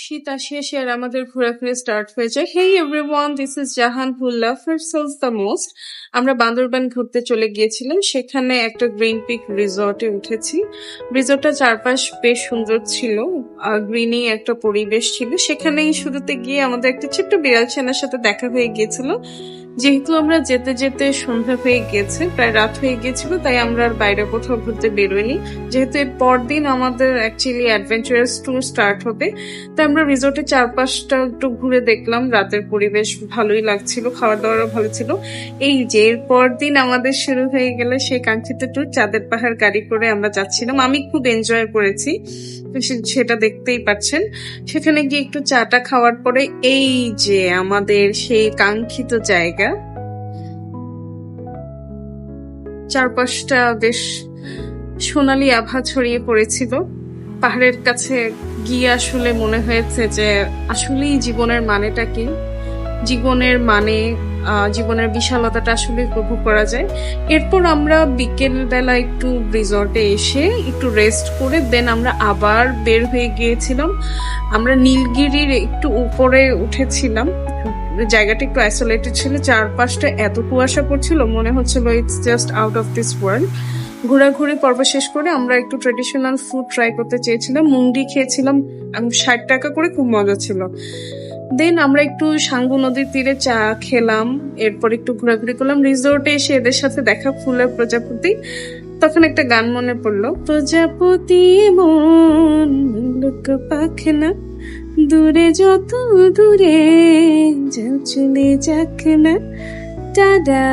শীত আসে এসে আর আমাদের ঘোরাফেরা স্টার্ট হয়ে যায়। হেই everyone, this is Jahan who love herself the most. আমরা বান্দরবান ঘুরতে চলে গিয়েছিলাম, সেখানে একটা গ্রিন পিক রিসর্টে উঠেছি। রিসর্টটা চারপাশ বেশ সুন্দর ছিল, গ্রিনি একটা পরিবেশ ছিল। সেখানেই শুরুতে গিয়ে আমাদের একটা ছোট্ট বিড়াল ছানার সাথে দেখা হয়ে গিয়েছিল। যেহেতু আমরা যেতে যেতে সন্ধ্যা হয়ে গেছে, প্রায় রাত হয়ে গিয়েছিল, তাই আমরা আর বাইরে কোথাও ঘুরতে বেরোইনি। যেহেতু এর পরদিন আমাদের অ্যাকচুয়ালি অ্যাডভেঞ্চারাস ট্যুর স্টার্ট হবে, তাই আমরা রিসোর্টের চারপাশটা একটু ঘুরে দেখলাম। রাতের পরিবেশ ভালোই লাগছিল, খাওয়া দাওয়ারও ভালো ছিল। এই যে এর পরদিন আমাদের শুরু হয়ে গেল সেই কাঙ্ক্ষিত ট্যুর। চাঁদের পাহাড় গাড়ি করে আমরা যাচ্ছিলাম, আমি খুব এনজয় করেছি, সেটা দেখতেই পাচ্ছেন। সেখানে গিয়ে একটু চাটা খাওয়ার পরে এই যে আমাদের সেই কাঙ্ক্ষিত জায়গা, চারপাশটা বেশ সোনালি আভা ছড়িয়ে পড়েছিল। পাহাড়ের কাছে গিয়ে আসলে মনে হয়েছে যে আসলেই জীবনের মানেটা কি, জীবনের মানে জীবনের বিশালতাটা আসলে উপভোগ করা যায়। এরপর আমরা বিকেল বেলা একটু রিসর্টে এসে একটু রেস্ট করে দেন আমরা আবার বের হয়ে গিয়েছিলাম। আমরা নীলগিরির একটু উপরে উঠেছিলাম, জায়গাটা একটু আইসোলেটেড ছিল, চারপাশটা এত কুয়াশা পড়ছিল মনে হচ্ছিল it's just out of this world. ঘোরাঘুরি পর্ব শেষ করে আমরা একটু ট্রেডিশনাল ফুড ট্রাই করতে চেয়েছিলাম, মুংডি খেয়েছিলাম 60 টাকা করে, খুব মজা ছিল। দেন আমরা একটু সাঙ্গু নদীর তীরে চা খেলাম, এরপর একটু ঘোরাঘুরি করলাম। রিসোর্টে এসে এদের সাথে দেখা, ফুলের প্রজাপতি। তখন একটা গান মনে পড়লো, প্রজাপতি মন লোক পাখনা, দূরে যত দূরে যাও চলে যাক না, টাডা।